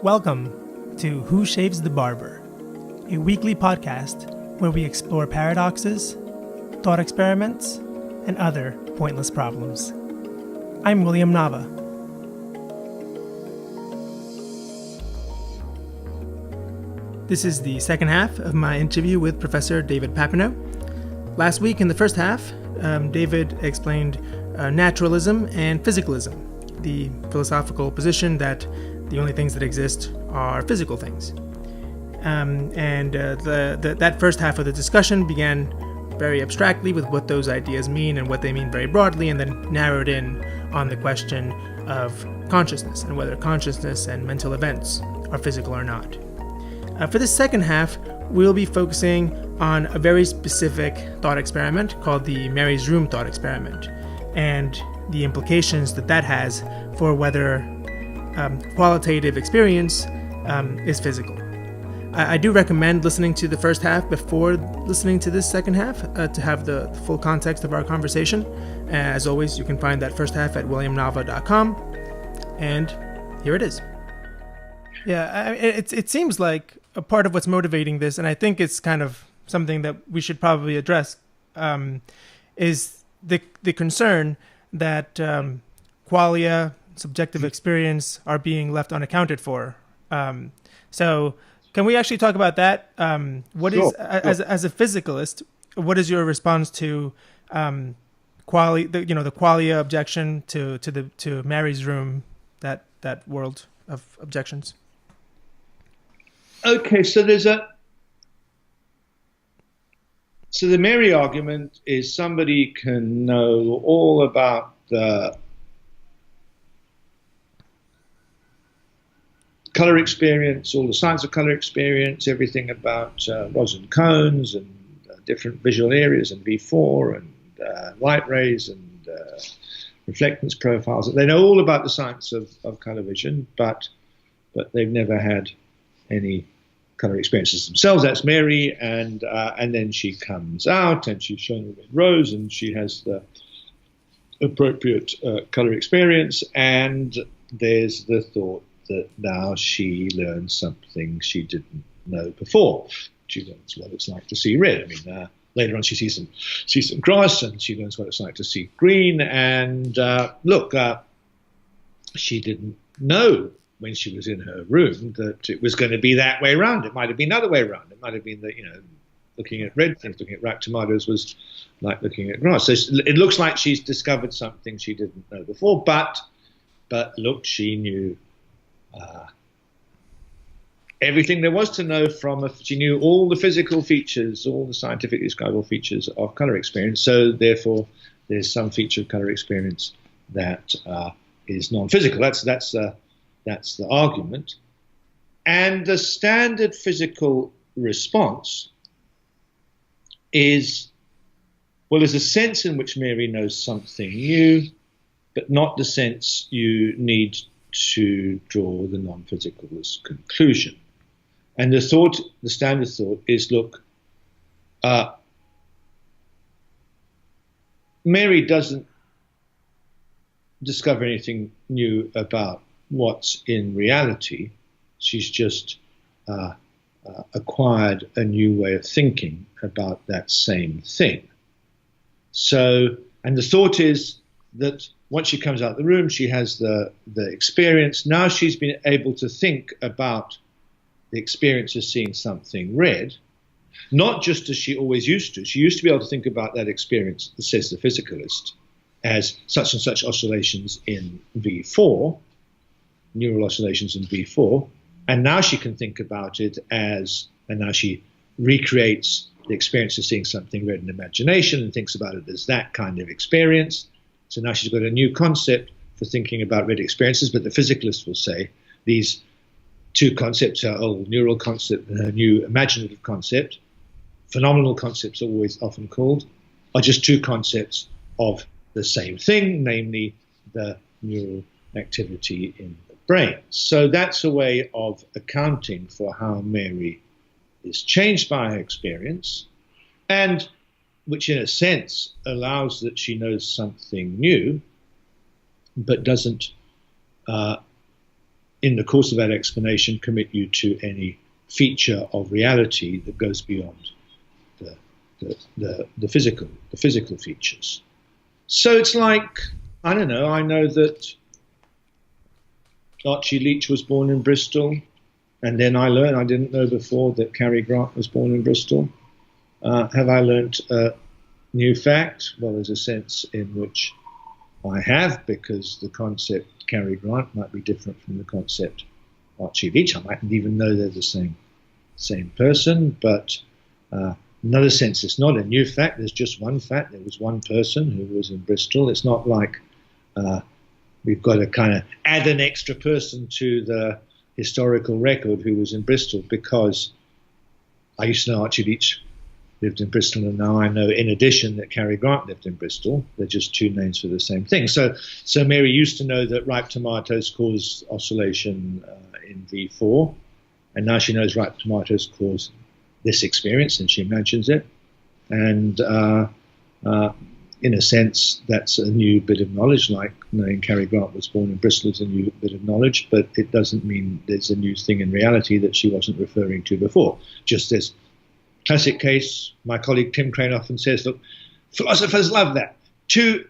Welcome to Who Shaves the Barber, a weekly podcast where we explore paradoxes, thought experiments, and other pointless problems. I'm William Nava. This is the second half of my interview with Professor David Papineau. Last week in the first half, David explained naturalism and physicalism, the philosophical position that the only things that exist are physical things. That first half of the discussion began very abstractly with what those ideas mean and what they mean very broadly, and then narrowed in on the question of consciousness and whether consciousness and mental events are physical or not. For this second half, we'll be focusing on a very specific thought experiment called the Mary's Room thought experiment, and the implications that that has for whether qualitative experience is physical. I do recommend listening to the first half before listening to this second half to have the full context of our conversation. As always, you can find that first half at williamnava.com, and here it is. Yeah, it seems like a part of what's motivating this, and I think it's kind of something that we should probably address, is the concern that qualia, subjective experience, are being left unaccounted for. So can we actually talk about that? Sure. As a physicalist, what is your response to the qualia objection to Mary's Room, that world of objections? Okay, so the Mary argument is somebody can know all about the color experience, all the science of color experience, everything about rods and cones and different visual areas and V4 and light rays and reflectance profiles. They know all about the science of color vision, but they've never had any color experiences themselves. That's Mary, and then she comes out and she's shown a red rose and she has the appropriate color experience, and there's the thought that now she learns something she didn't know before. She learns what it's like to see red. I mean, later on she sees some grass and she learns what it's like to see green. And she didn't know when she was in her room that it was going to be that way around. It might have been the other way around. It might have been that, looking at red things, looking at ripe tomatoes was like looking at grass. So it looks like she's discovered something she didn't know before. But look, she knew everything there was to know she knew all the physical features, all the scientifically describable features of color experience. So therefore, there's some feature of color experience that is non-physical. That's the argument. And the standard physical response is, well, there's a sense in which Mary knows something new, but not the sense you need to draw the non-physical conclusion. And the standard thought is, look, Mary doesn't discover anything new about what's in reality. She's just acquired a new way of thinking about that same thing. So, and the thought is that once she comes out of the room, she has the experience. Now she's been able to think about the experience of seeing something red, not just as she always used to. She used to be able to think about that experience, says the physicalist, as such and such oscillations in V4, neural oscillations in V4, and now she can think about it and now she recreates the experience of seeing something red in imagination and thinks about it as that kind of experience. So now she's got a new concept for thinking about red experiences, but the physicalist will say these two concepts, her old neural concept and her new imaginative concept, phenomenal concepts are always often called, are just two concepts of the same thing, namely the neural activity in the brain. So that's a way of accounting for how Mary is changed by her experience, and which in a sense allows that she knows something new, but doesn't in the course of that explanation, commit you to any feature of reality that goes beyond the physical features. So it's like, I don't know, I know that Archie Leach was born in Bristol, and then I learned, I didn't know before, that Cary Grant was born in Bristol. Have I learnt a new fact? Well, there's a sense in which I have, because the concept Cary Grant might be different from the concept Archie Leach. I mightn't even know they're the same person, but another sense, it's not a new fact. There's just one fact. There was one person who was in Bristol. It's not like we've got to kind of add an extra person to the historical record who was in Bristol, because I used to know Archie Leach lived in Bristol, and now I know in addition that Cary Grant lived in Bristol. They're just two names for the same thing. So Mary used to know that ripe tomatoes cause oscillation in V4, and now she knows ripe tomatoes cause this experience, and she mentions it. And in a sense, that's a new bit of knowledge, like knowing Cary Grant was born in Bristol is a new bit of knowledge, but it doesn't mean there's a new thing in reality that she wasn't referring to before. Just this classic case, my colleague Tim Crane often says, look, philosophers love that. Two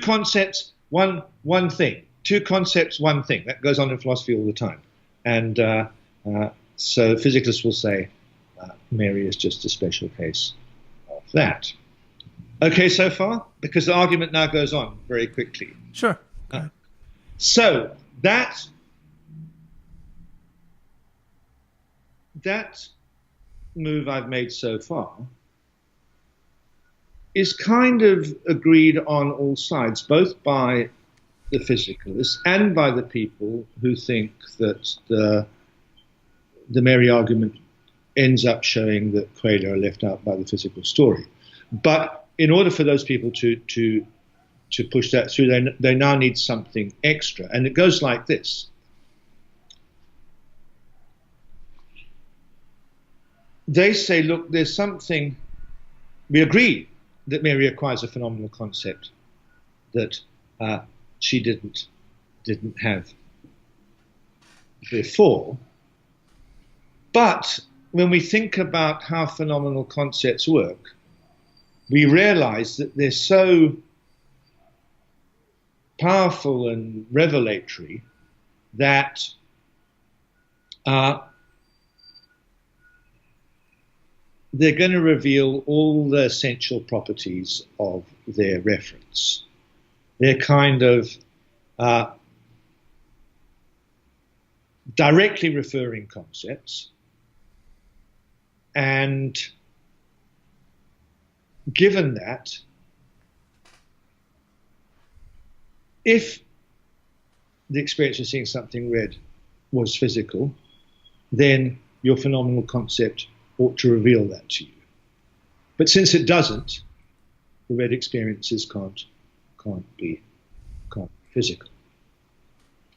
concepts, one thing. Two concepts, one thing. That goes on in philosophy all the time. And so physicalists will say Mary is just a special case of that. Okay, so far? Because the argument now goes on very quickly. Sure. So that move I've made so far is kind of agreed on all sides, both by the physicalists and by the people who think that the Mary argument ends up showing that qualia are left out by the physical story. But in order for those people to push that through, they now need something extra. And it goes like this. They say, look, there's something, we agree that Mary acquires a phenomenal concept that she didn't have before. But when we think about how phenomenal concepts work, we realize that they're so powerful and revelatory that they're going to reveal all the essential properties of their reference. They're kind of directly referring concepts, and given that, if the experience of seeing something red was physical, then your phenomenal concept ought to reveal that to you. But since it doesn't, the red experiences can't be physical.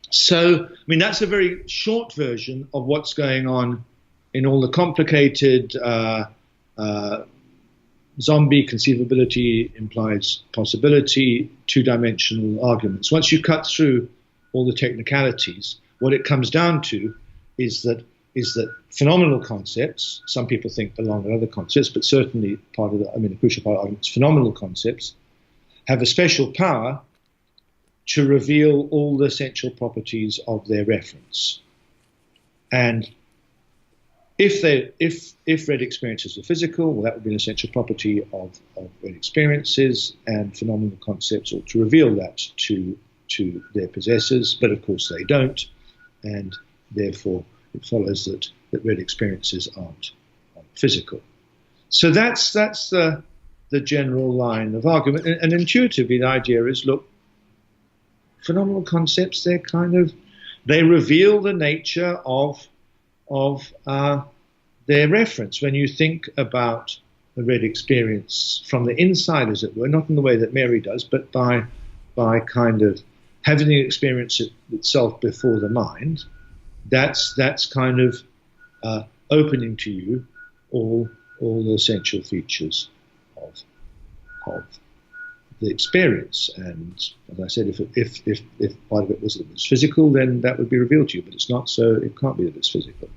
So, I mean, that's a very short version of what's going on in all the complicated zombie conceivability implies possibility, two-dimensional arguments. Once you cut through all the technicalities, what it comes down to is that phenomenal concepts, some people think belong to other concepts, but certainly a crucial part of the argument is phenomenal concepts have a special power to reveal all the essential properties of their reference. And if red experiences are physical, well, that would be an essential property of red experiences, and phenomenal concepts ought to reveal that to their possessors, but of course they don't, and therefore it follows that red experiences aren't physical. So that's the general line of argument, and intuitively the idea is, look, phenomenal concepts, they reveal the nature of their reference. When you think about the red experience from the inside, as it were, not in the way that Mary does, but by kind of having the experience itself before the mind, that's kind of opening to you all the essential features of the experience. And as I said, if part of it was physical, then that would be revealed to you. But it's not, so it can't be that it's physical.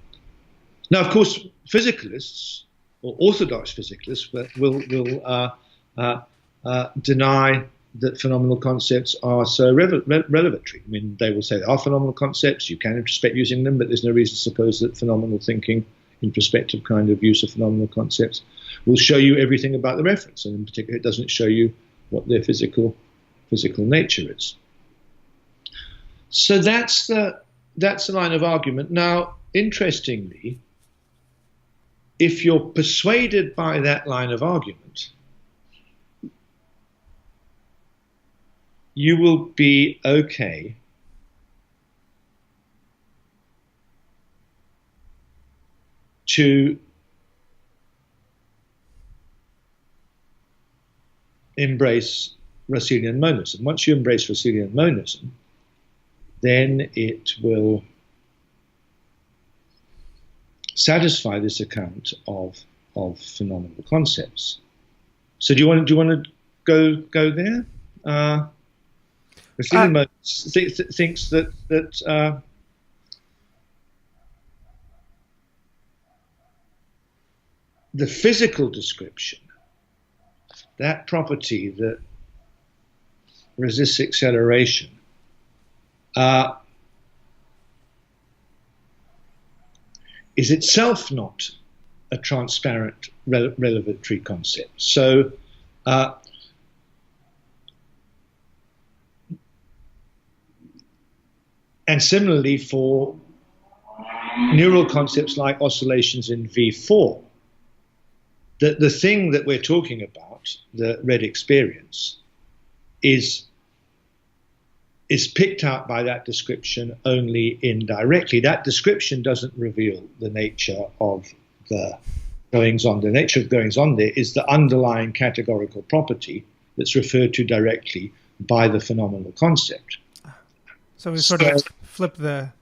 Now, of course, physicalists or orthodox physicalists will deny that phenomenal concepts are so revelatory. I mean, they will say they are phenomenal concepts, you can introspect using them, but there's no reason to suppose that phenomenal thinking, introspective kind of use of phenomenal concepts, will show you everything about the reference, and in particular it doesn't show you what their physical nature is. So that's the line of argument. Now, interestingly, if you're persuaded by that line of argument, you will be okay to embrace Russellian monism. Once you embrace Russellian monism, then it will satisfy this account of phenomenal concepts. So do you want to go there? Russellian monism thinks that the physical description, that property that resists acceleration, is itself not a transparent revelatory concept. So and similarly for neural concepts like oscillations in V4, the thing that we're talking about, the red experience, is picked out by that description only indirectly. That description doesn't reveal the nature of the goings-on. The nature of goings-on there is the underlying categorical property that's referred to directly by the phenomenal concept. So we sort of flip the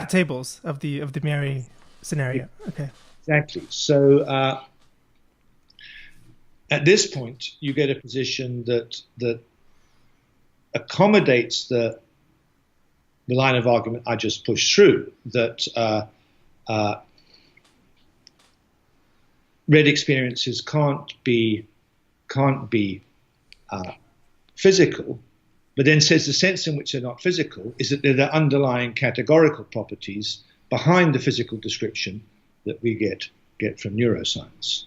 tables of the Mary scenario. Okay. Exactly. So at this point, you get a position that accommodates the line of argument I just pushed through, that red experiences can't be physical, but then says the sense in which they're not physical is that they're the underlying categorical properties behind the physical description that we get from neuroscience.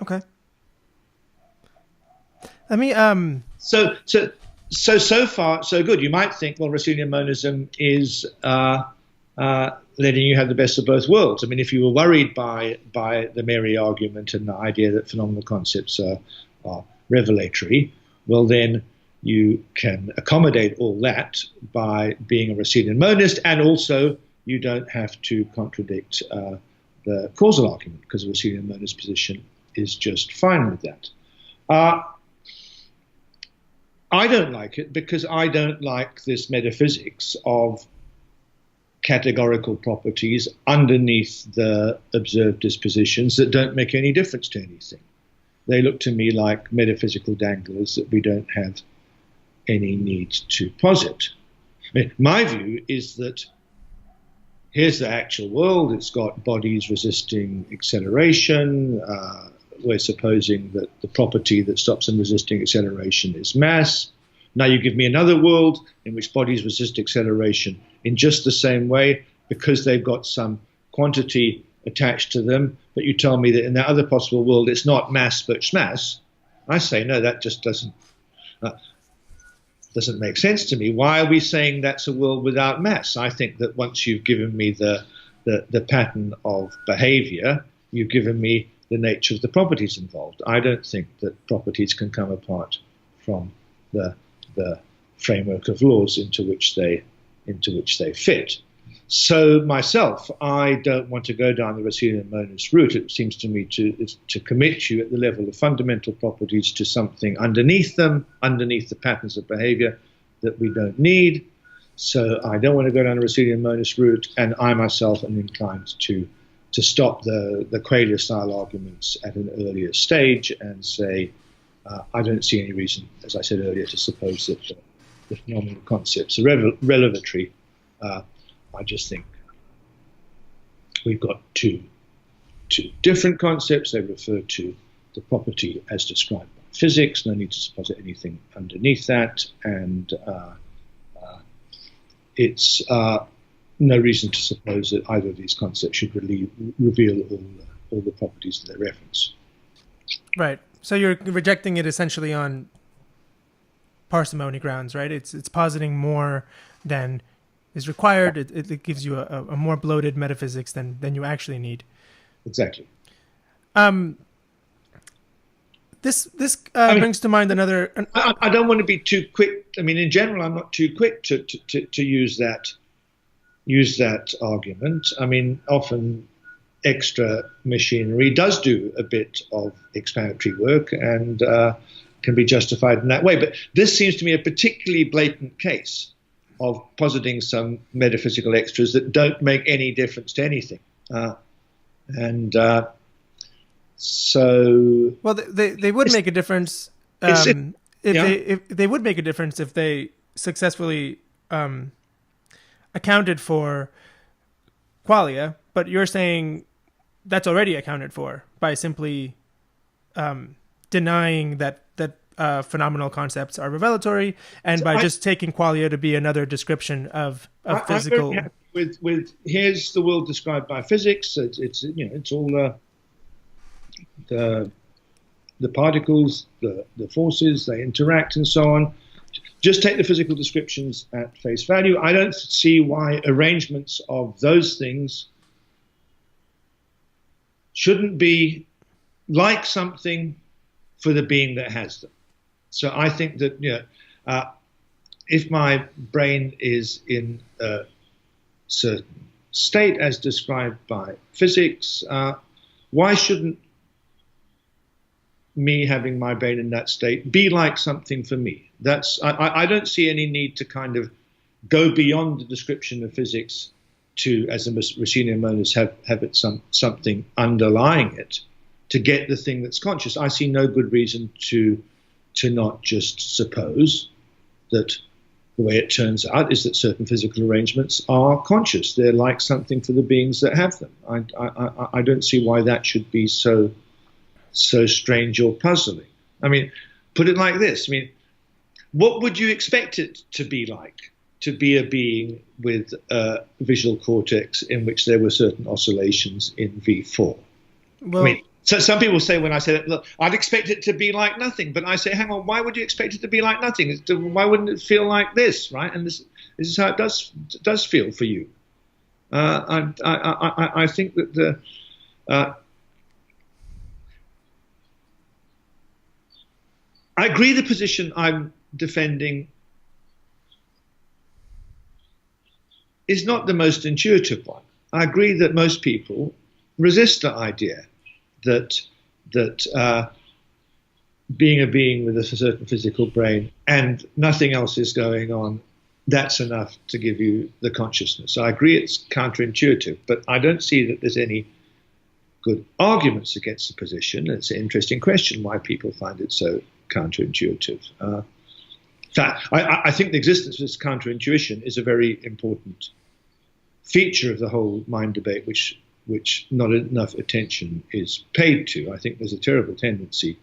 Okay. Let me So far so good. You might think, well, Russellian monism is letting you have the best of both worlds. I mean, if you were worried by the Mary argument and the idea that phenomenal concepts are revelatory, well, then you can accommodate all that by being a Russellian monist, and also you don't have to contradict the causal argument, because the Russellian monist position is just fine with that. I don't like it because I don't like this metaphysics of categorical properties underneath the observed dispositions that don't make any difference to anything. They look to me like metaphysical danglers that we don't have any need to posit. I mean, my view is that here's the actual world. It's got bodies resisting acceleration. We're supposing that the property that stops them resisting acceleration is mass. Now you give me another world in which bodies resist acceleration in just the same way because they've got some quantity attached to them, but you tell me that in that other possible world it's not mass but schmass. I say, no, that just doesn't make sense to me. Why are we saying that's a world without mass? I think that once you've given me the pattern of behavior, you've given me the nature of the properties involved. I don't think that properties can come apart from the framework of laws into which they fit. So myself, I don't want to go down the Russellian monist route. It seems to me to commit you at the level of fundamental properties to something underneath them, underneath the patterns of behavior that we don't need. So I don't want to go down the Russellian monist route, and I myself am inclined to stop the Quayle style arguments at an earlier stage and say, I don't see any reason, as I said earlier, to suppose that the phenomenal concepts are revelatory. I just think we've got two different concepts. They refer to the property as described by physics. No need to posit anything underneath that, and it's no reason to suppose that either of these concepts should reveal all the properties that they reference. Right. So you're rejecting it essentially on parsimony grounds, right? It's positing more than is required. It gives you a more bloated metaphysics than you actually need. Exactly. This brings to mind another. I don't want to be too quick. I mean, in general, I'm not too quick to use that argument. I mean, often extra machinery does do a bit of explanatory work and can be justified in that way. But this seems to me a particularly blatant case of positing some metaphysical extras that don't make any difference to anything. So, well, they would make a difference if they would make a difference if they successfully accounted for qualia. But you're saying that's already accounted for by simply denying that phenomenal concepts are revelatory, and by just taking qualia to be another description of physical. I'm very happy with here's the world described by physics. It's all the particles, the forces, they interact, and so on. Just take the physical descriptions at face value. I don't see why arrangements of those things shouldn't be like something for the being that has them. So I think that if my brain is in a certain state as described by physics, why shouldn't me having my brain in that state be like something for me? I don't see any need to kind of go beyond the description of physics to, as a Russellian monist, have it something underlying it to get the thing that's conscious. I see no good reason to not just suppose that the way it turns out is that certain physical arrangements are conscious. They're like something for the beings that have them. I don't see why that should be so strange or puzzling. I mean, put it like this. I mean, what would you expect it to be like, to be a being with a visual cortex in which there were certain oscillations in V4? Well, I mean, so some people say, when I say that, look, I'd expect it to be like nothing. But I say, hang on, why would you expect it to be like nothing? Why wouldn't it feel like this, right? And this is how it does feel for you. I think that I agree the position I'm defending is not the most intuitive one. I agree that most people resist the idea that being a being with a certain physical brain and nothing else is going on, that's enough to give you the consciousness. I agree it's counterintuitive, but I don't see that there's any good arguments against the position. It's an interesting question why people find it so counterintuitive. In fact, I think the existence of this counterintuition is a very important feature of the whole mind debate, which not enough attention is paid to. I think there's a terrible tendency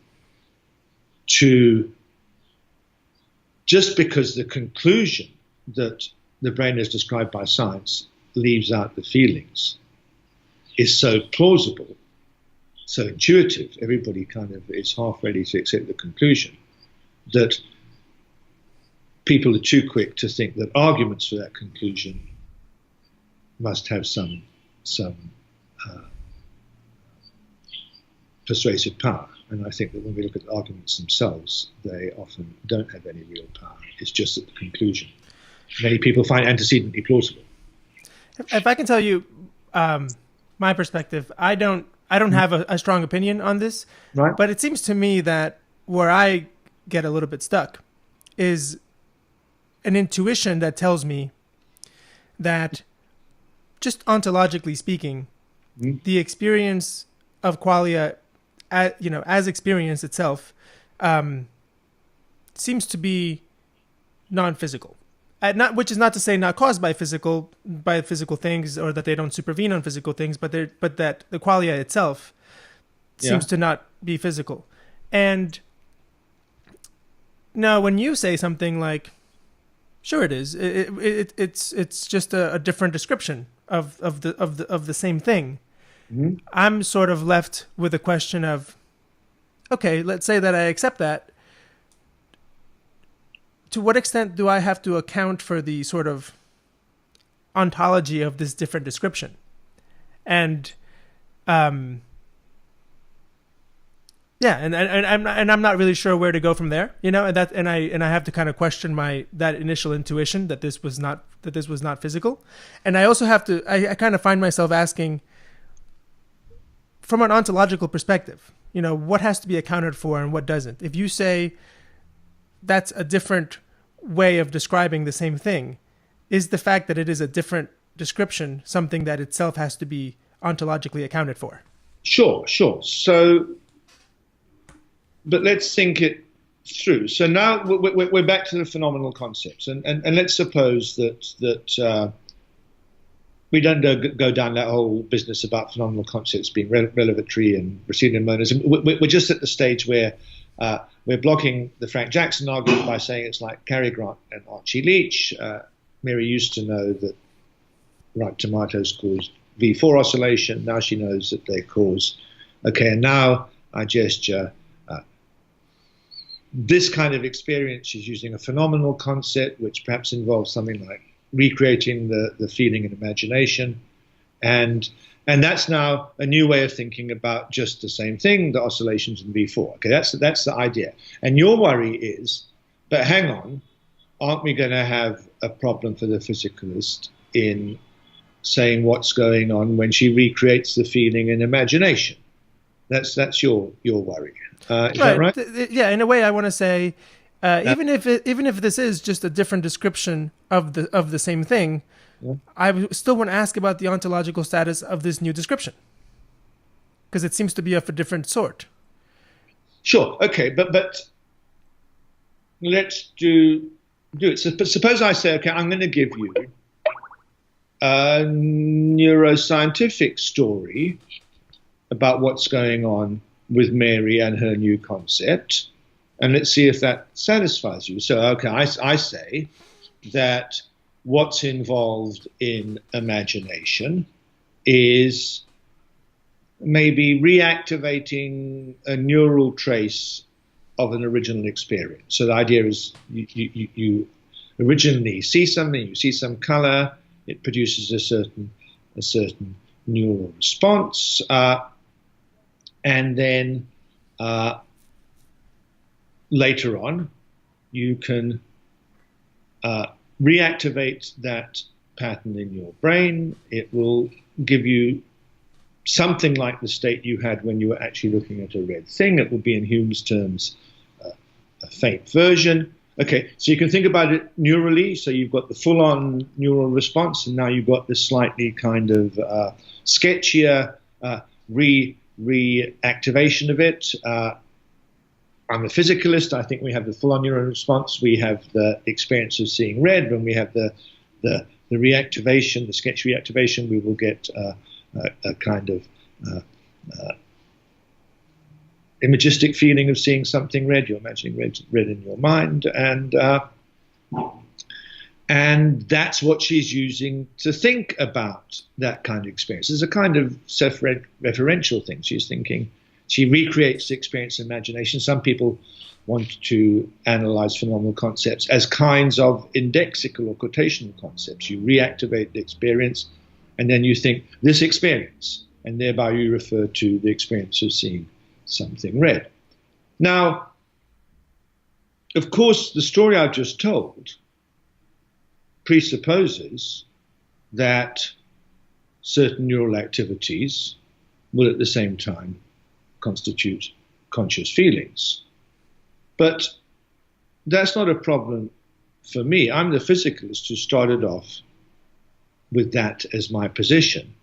to, just because the conclusion that the brain is described by science leaves out the feelings, is so plausible, so intuitive, everybody kind of is half ready to accept the conclusion, that people are too quick to think that arguments for that conclusion must have some persuasive power. And I think that when we look at arguments themselves, they often don't have any real power. It's just that the conclusion many people find antecedently plausible. If I can tell you my perspective, I don't have a strong opinion on this, right? But it seems to me that where I get a little bit stuck is an intuition that tells me that, just ontologically speaking, the experience of qualia, as experience itself, seems to be non-physical. Which is not to say not caused by physical things, or that they don't supervene on physical things, but that the qualia itself seems to not be physical. And now, when you say something like, "Sure, it is. It's just a different description of the same thing," I'm sort of left with a question of, okay, let's say that I accept that. To what extent do I have to account for the sort of ontology of this different description? And and I'm not really sure where to go from there, and I have to kind of question that initial intuition that this was not physical. And I also have to I kind of find myself asking, from an ontological perspective, what has to be accounted for and what doesn't. If you say that's a different way of describing the same thing, is the fact that it is a different description something that itself has to be ontologically accounted for? Sure. So, but let's think it through. So now we're back to the phenomenal concepts, and let's suppose that we don't go down that whole business about phenomenal concepts being revelatory and Russellian monism. We're just at the stage where we're blocking the Frank Jackson argument by saying it's like Cary Grant and Archie Leach. Mary used to know that ripe tomatoes cause V4 oscillation. Now she knows that they cause. Okay, and now I gesture. This kind of experience is using a phenomenal concept, which perhaps involves something like recreating the feeling and imagination. And that's now a new way of thinking about just the same thing, the oscillations in V4. Okay, that's the idea. And your worry is, but hang on, aren't we going to have a problem for the physicalist in saying what's going on when she recreates the feeling and imagination? That's your worry. Is that right? Yeah, in a way, I want to say, even if this is just a different description of the same thing, I still want to ask about the ontological status of this new description, because it seems to be of a different sort. Sure. Okay, but let's do it. So suppose I say, okay, I'm going to give you a neuroscientific story about what's going on with Mary and her new concept, and let's see if that satisfies you. So, okay, I say that what's involved in imagination is maybe reactivating a neural trace of an original experience. So the idea is you originally see something, you see some color, it produces a certain neural response, and then later on you can reactivate that pattern in your brain. It will give you something like the state you had when you were actually looking at a red thing. It will be, in Hume's terms, a faint version. Okay, so you can think about it neurally. So you've got the full-on neural response, and now you've got this slightly kind of sketchier reactivation of it. I'm a physicalist. I think we have the full-on neural response. We have the experience of seeing red. When we have the reactivation, the sketch reactivation, we will get a kind of imagistic feeling of seeing something red. You're imagining red in your mind, and that's what she's using to think about that kind of experience. It's a kind of self-referential thing. She's thinking. She recreates the experience in imagination. Some people want to analyze phenomenal concepts as kinds of indexical or quotational concepts. You reactivate the experience, and then you think this experience, and thereby you refer to the experience of seeing something red. Now, of course, the story I've just told presupposes that certain neural activities will at the same time constitute conscious feelings. But that's not a problem for me. I'm the physicalist who started off with that as my position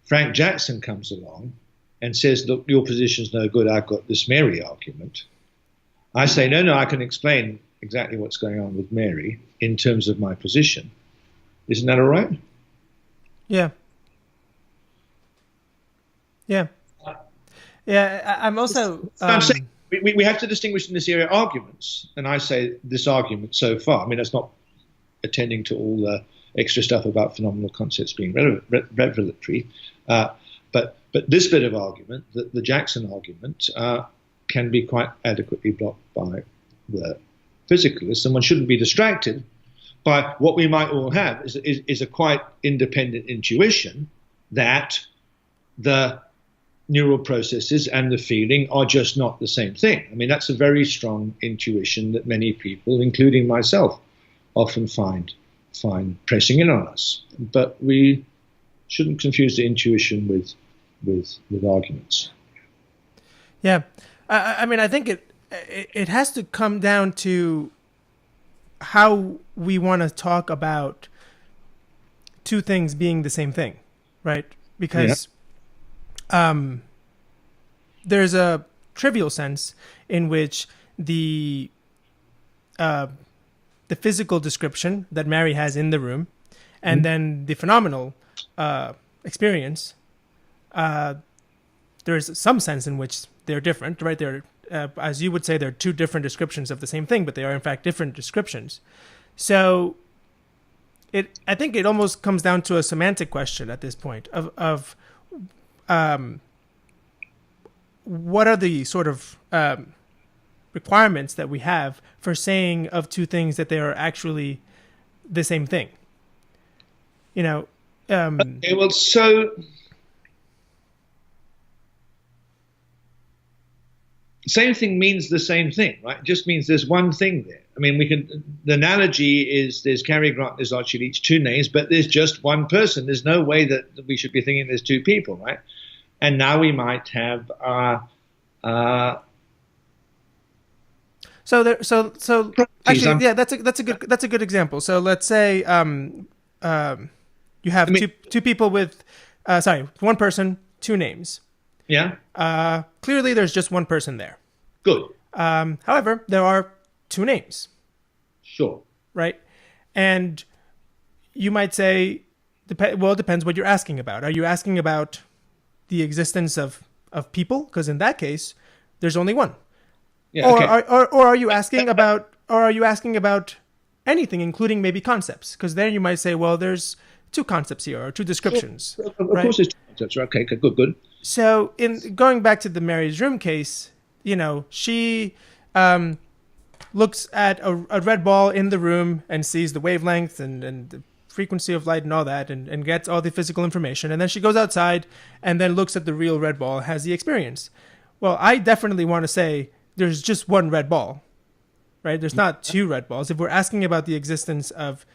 Frank Jackson comes along and says, look, your position's no good, I've got this Mary argument, I say, no, I can explain exactly what's going on with Mary in terms of my position. Isn't that all right? Yeah. Yeah. Yeah, I'm also... I'm saying we have to distinguish in this area arguments, and I say this argument so far. I mean, that's not attending to all the extra stuff about phenomenal concepts being revelatory, but this bit of argument, the Jackson argument, can be quite adequately blocked by the physicalists, and one shouldn't be distracted by what we might all have is a quite independent intuition that the neural processes and the feeling are just not the same thing. I mean, that's a very strong intuition that many people, including myself, often find pressing in on us. But we shouldn't confuse the intuition with arguments. Yeah. I mean, I think it has to come down to how we want to talk about two things being the same thing, right? Because there's a trivial sense in which the physical description that Mary has in the room, and then the phenomenal experience, there's some sense in which they're different, right? They're, as you would say, they're two different descriptions of the same thing, but they are in fact different descriptions. So I think it almost comes down to a semantic question at this point of what are the sort of requirements that we have for saying of two things that they are actually the same thing. You know. Okay, well, so same thing means the same thing, right? It just means there's one thing there. I mean, the analogy is there's Cary Grant, there's Archie Leach, two names, but there's just one person. There's no way that we should be thinking there's two people, right? And now we might have So actually, yeah, that's a good example. So let's say you have two people with one person, two names. Yeah. Clearly, there's just one person there. Good. However, there are two names. Sure. Right? And you might say, well, it depends what you're asking about. Are you asking about the existence of people? Because in that case, there's only one. Yeah, or are you asking about anything, including maybe concepts? Because then you might say, well, there's two concepts here, or two descriptions. Of course there's two concepts. Okay, good. So in going back to the Mary's room case, you know, she looks at a red ball in the room and sees the wavelength and the frequency of light and all that, and gets all the physical information. And then she goes outside and then looks at the real red ball, has the experience. Well, I definitely want to say there's just one red ball, right? There's not two red balls. If we're asking about the existence of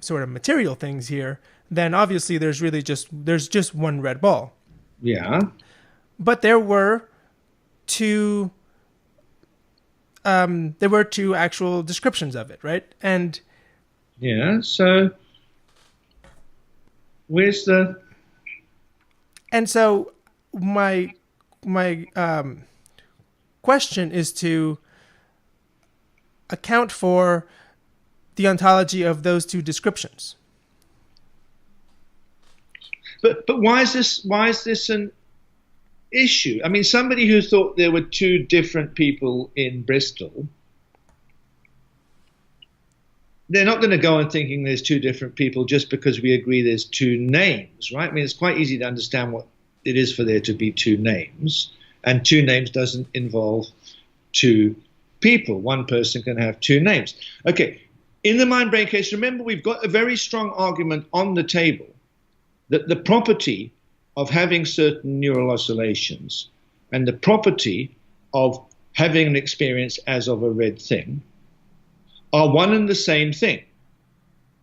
sort of material things here, then obviously there's just one red ball. Yeah. But there were two actual descriptions of it, right? And yeah, so where's the... And so my question is to account for the ontology of those two descriptions. But why is this an issue? I mean, somebody who thought there were two different people in Bristol, they're not going to go on thinking there's two different people just because we agree there's two names, right? I mean, it's quite easy to understand what it is for there to be two names, and two names doesn't involve two people. One person can have two names. Okay, in the mind-brain case, remember we've got a very strong argument on the table that the property of having certain neural oscillations and the property of having an experience as of a red thing are one and the same thing.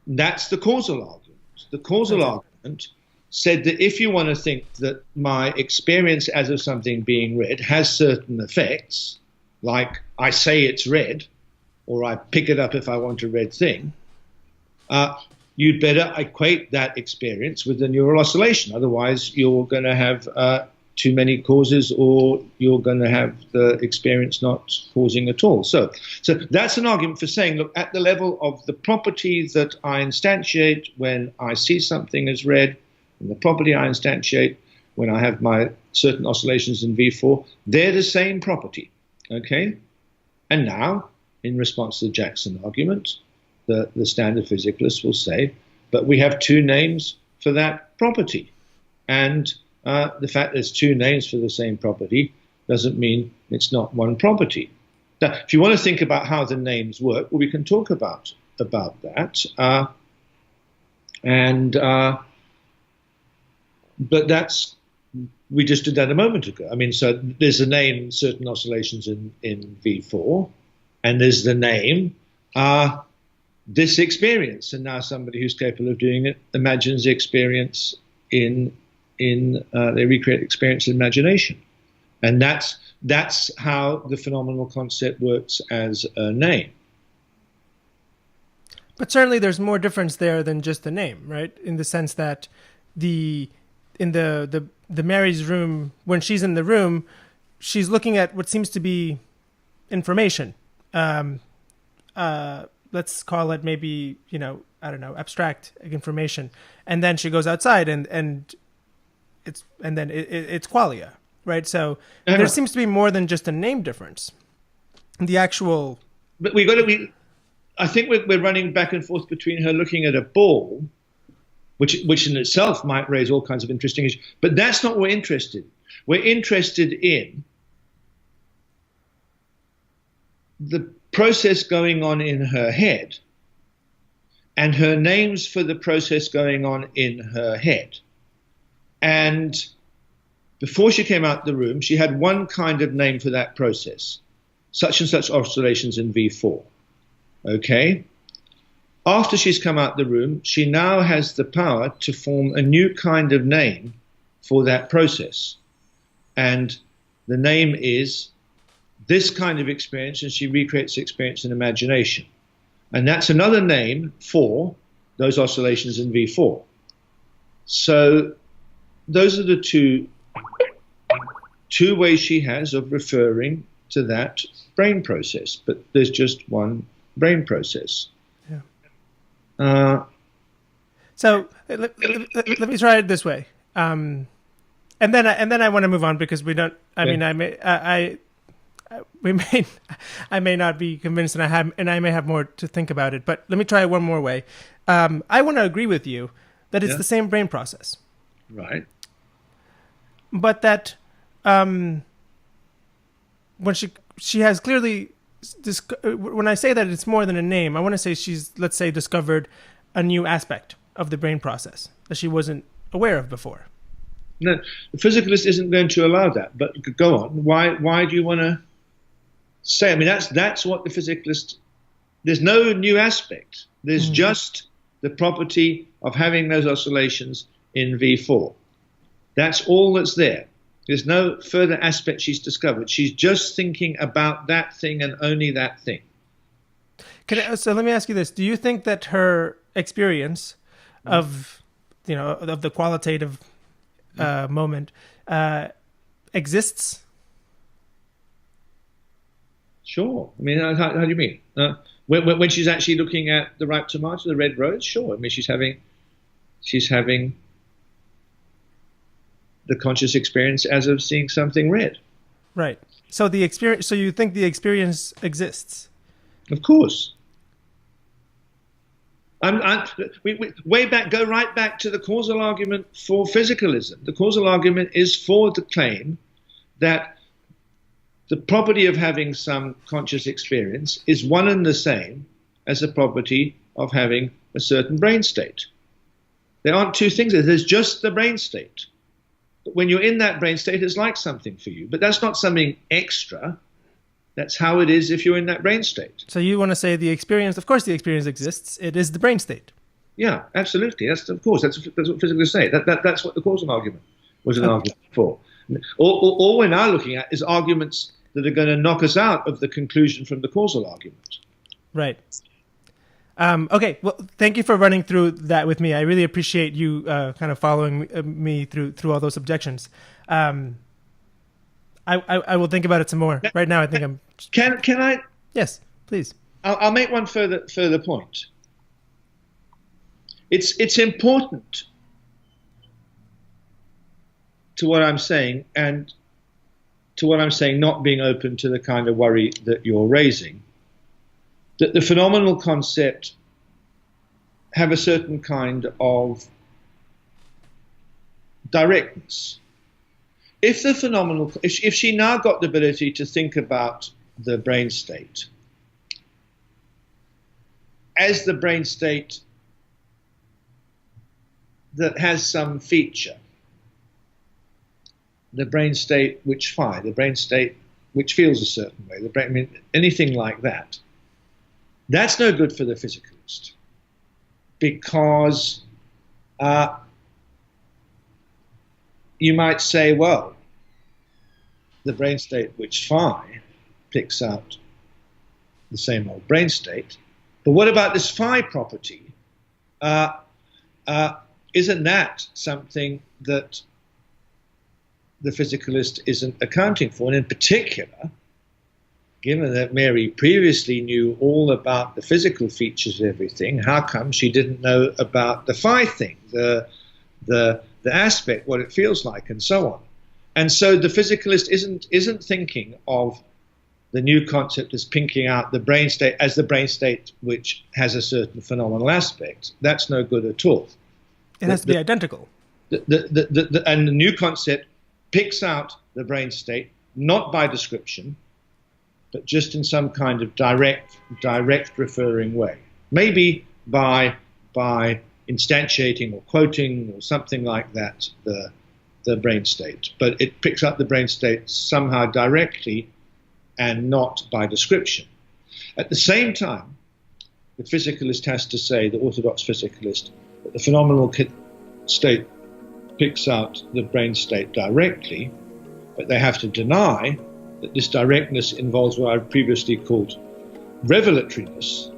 That's the causal argument. The causal argument said that if you want to think that my experience as of something being red has certain effects, like I say it's red, or I pick it up if I want a red thing, you'd better equate that experience with the neural oscillation. Otherwise, you're going to have too many causes, or you're going to have the experience not causing at all. So that's an argument for saying, look, at the level of the property that I instantiate when I see something as red, and the property I instantiate when I have my certain oscillations in V4, they're the same property, okay? And now, in response to the Jackson argument, the standard physicalists will say, but we have two names for that property. And the fact there's two names for the same property doesn't mean it's not one property. Now, if you want to think about how the names work, well, we can talk about that. But we just did that a moment ago. I mean, so there's a name, certain oscillations in V4, and there's the name, this experience. And now somebody who's capable of doing it imagines the experience they recreate experience in imagination. And that's how the phenomenal concept works as a name. But certainly there's more difference there than just the name, right? In the sense that in the Mary's room, when she's in the room, she's looking at what seems to be information. Let's call it maybe, abstract information. And then she goes outside and it's qualia, right? So there seems to be more than just a name difference. The actual... But I think we're running back and forth between her looking at a ball, which in itself might raise all kinds of interesting issues, but that's not what we're interested in. We're interested in the process going on in her head and her names for the process going on in her head. And before she came out the room, she had one kind of name for that process, such and such oscillations in V4. Okay? After she's come out the room, she now has the power to form a new kind of name for that process. And the name is this kind of experience, and she recreates the experience in imagination. And that's another name for those oscillations in V4. So those are the two ways she has of referring to that brain process. But there's just one brain process. So let me try it this way, and then I want to move on because we don't. I mean, I may not be convinced, and I may have more to think about it. But let me try it one more way. I want to agree with you that it's the same brain process, right? But that when she has clearly. When I say that it's more than a name, I want to say she's, let's say, discovered a new aspect of the brain process that she wasn't aware of before. No, the physicalist isn't going to allow that. But go on. Why do you want to say? I mean, that's what the physicalist. There's no new aspect. There's just the property of having those oscillations in V4. That's all that's there. There's no further aspect she's discovered. She's just thinking about that thing and only that thing. So let me ask you this. Do you think that her experience of the qualitative moment exists? Sure. I mean, how do you mean? When she's actually looking at the ripe tomato, the red rose, sure. I mean, she's having the conscious experience as of seeing something red. Right. So the experience. So you think the experience exists? Of course. Way back, go right back to the causal argument for physicalism. The causal argument is for the claim that the property of having some conscious experience is one and the same as the property of having a certain brain state. There aren't two things. There's just the brain state. But when you're in that brain state, it's like something for you. But that's not something extra. That's how it is if you're in that brain state. So you want to say the experience, of course the experience exists. It is the brain state. Yeah, absolutely. That's what physicalists say. That's what the causal argument was an argument for. All we're now looking at is arguments that are going to knock us out of the conclusion from the causal argument. Right. Okay, well, thank you for running through that with me. I really appreciate you kind of following me through all those objections. I will think about it some more. Right now, I think I'm... Can I? Yes, please. I'll make one further point. It's important to what I'm saying, and to what I'm saying not being open to the kind of worry that you're raising, that the phenomenal concept have a certain kind of directness. If she now got the ability to think about the brain state as the brain state that has some feature, the brain state which fires, the brain state which feels a certain way, anything like that, that's no good for the physicalist, because you might say, well, the brain state which phi picks out the same old brain state, but what about this phi property? Isn't that something that the physicalist isn't accounting for? And in particular, given that Mary previously knew all about the physical features of everything, how come she didn't know about the phi thing, the aspect, what it feels like, and so on? And so the physicalist isn't thinking of the new concept as pinking out the brain state as the brain state which has a certain phenomenal aspect. That's no good at all. It has to be identical. And the new concept picks out the brain state, not by description, but just in some kind of direct referring way. Maybe by instantiating or quoting or something like that the brain state. But it picks up the brain state somehow directly and not by description. At the same time, the physicalist has to say, the orthodox physicalist, that the phenomenal state picks out the brain state directly, but they have to deny that this directness involves what I've previously called revelatoriness.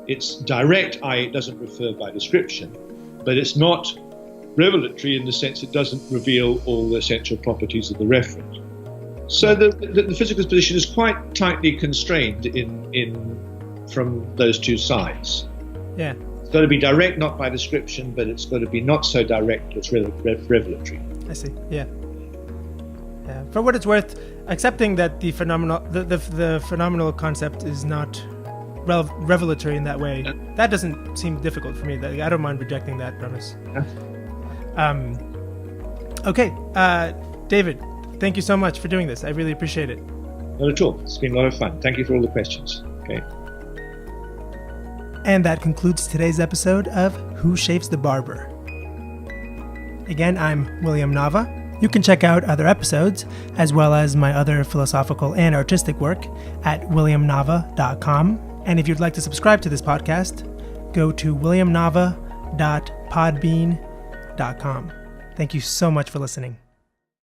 It's direct, i.e. it doesn't refer by description, but it's not revelatory in the sense it doesn't reveal all the essential properties of the referent. So the physicalist position is quite tightly constrained from those two sides. Yeah. It's got to be direct, not by description, but it's got to be not so direct, it's revelatory. I see, yeah. For what it's worth, accepting that the phenomenal concept is not revelatory in that way, that doesn't seem difficult for me. I don't mind rejecting that premise. Yeah. Okay, David, thank you so much for doing this. I really appreciate it. Not at all. It's been a lot of fun. Thank you for all the questions. Okay. And that concludes today's episode of Who Shapes the Barber? Again, I'm William Nava. You can check out other episodes, as well as my other philosophical and artistic work at williamnava.com. And if you'd like to subscribe to this podcast, go to williamnava.podbean.com. Thank you so much for listening.